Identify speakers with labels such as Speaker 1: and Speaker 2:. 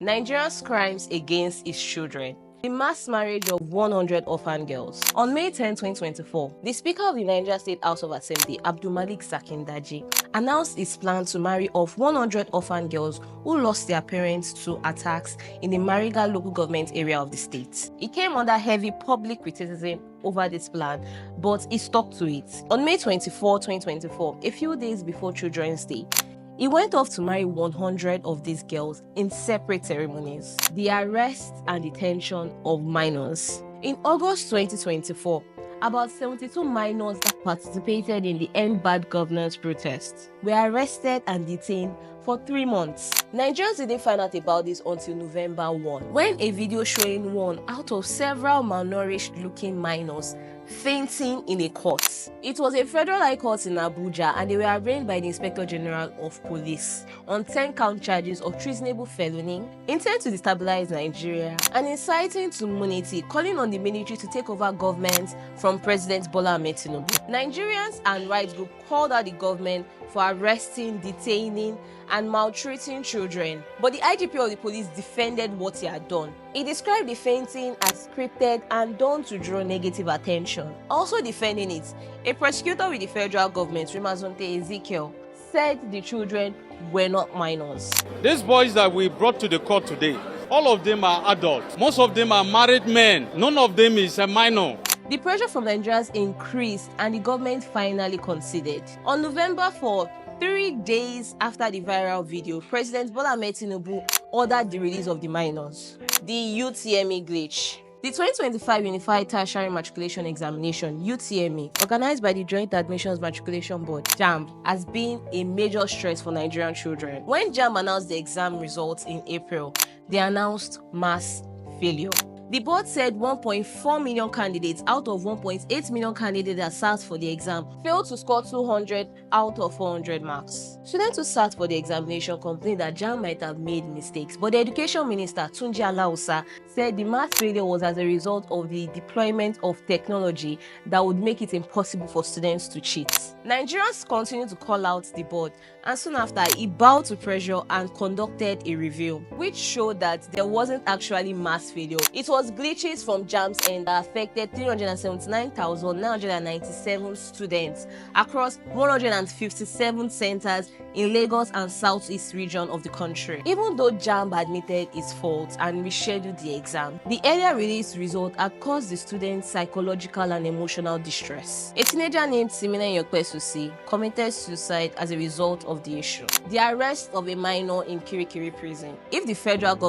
Speaker 1: Nigeria's crimes against its children. The mass marriage of 100 orphan girls. On May 10, 2024, the Speaker of the Nigeria State House of Assembly, Abdulmalik Zakindaji, announced his plan to marry off 100 orphan girls who lost their parents to attacks in the Mariga local government area of the state. It came under heavy public criticism over this plan, but he stuck to it. On May 24, 2024, a few days before Children's Day, he went off to marry 100 of these girls in separate ceremonies. The arrest and detention of minors. In August 2024, about 72 minors that participated in the End Bad Governance protests were arrested and detained for 3 months. Nigerians didn't find out about this until November 1, when a video showing one out of several malnourished-looking minors fainting in a court. It was a federal high court in Abuja, and they were arraigned by the Inspector General of Police on 10-count charges of treasonable felony, intent to destabilize Nigeria, and inciting to mutiny, calling on the military to take over government from President Bola Ahmed Tinubu. Nigerians and rights groups called out the government for arresting, detaining, and maltreating children. But the IGP of the police defended what he had done. He described the fainting as scripted and done to draw negative attention. Also defending it, a prosecutor with the federal government, Rimazonte Ezekiel, said the children were not minors.
Speaker 2: These boys that we brought to the court today, all of them are adults. Most of them are married men. None of them is a minor.
Speaker 1: The pressure from Nigerians increased, and the government finally conceded. On November 4, 3 days after the viral video, President Bola Ahmed Tinubu ordered the release of the minors. The UTME glitch. The 2025 Unified Tertiary Matriculation Examination, UTME, organized by the Joint Admissions Matriculation Board, JAMB, has been a major stress for Nigerian children. When JAMB announced the exam results in April, they announced mass failure. The board said 1.4 million candidates out of 1.8 million candidates that sat for the exam failed to score 200 out of 400 marks. Students who sat for the examination complained that JAMB might have made mistakes, but the Education Minister, Tunji Alausa, said the mass failure was as a result of the deployment of technology that would make it impossible for students to cheat. Nigerians continued to call out the board, and soon after, he bowed to pressure and conducted a review, which showed that there wasn't actually mass failure. It was glitches from JAMB's end that affected 379,997 students across 157 centers in Lagos and Southeast region of the country. Even though JAMB admitted its faults and rescheduled the exam, the earlier released result had caused the students psychological and emotional distress. A teenager named Simina Yokpesusi committed suicide as a result of the issue. The arrest of a minor in Kirikiri prison. If the federal government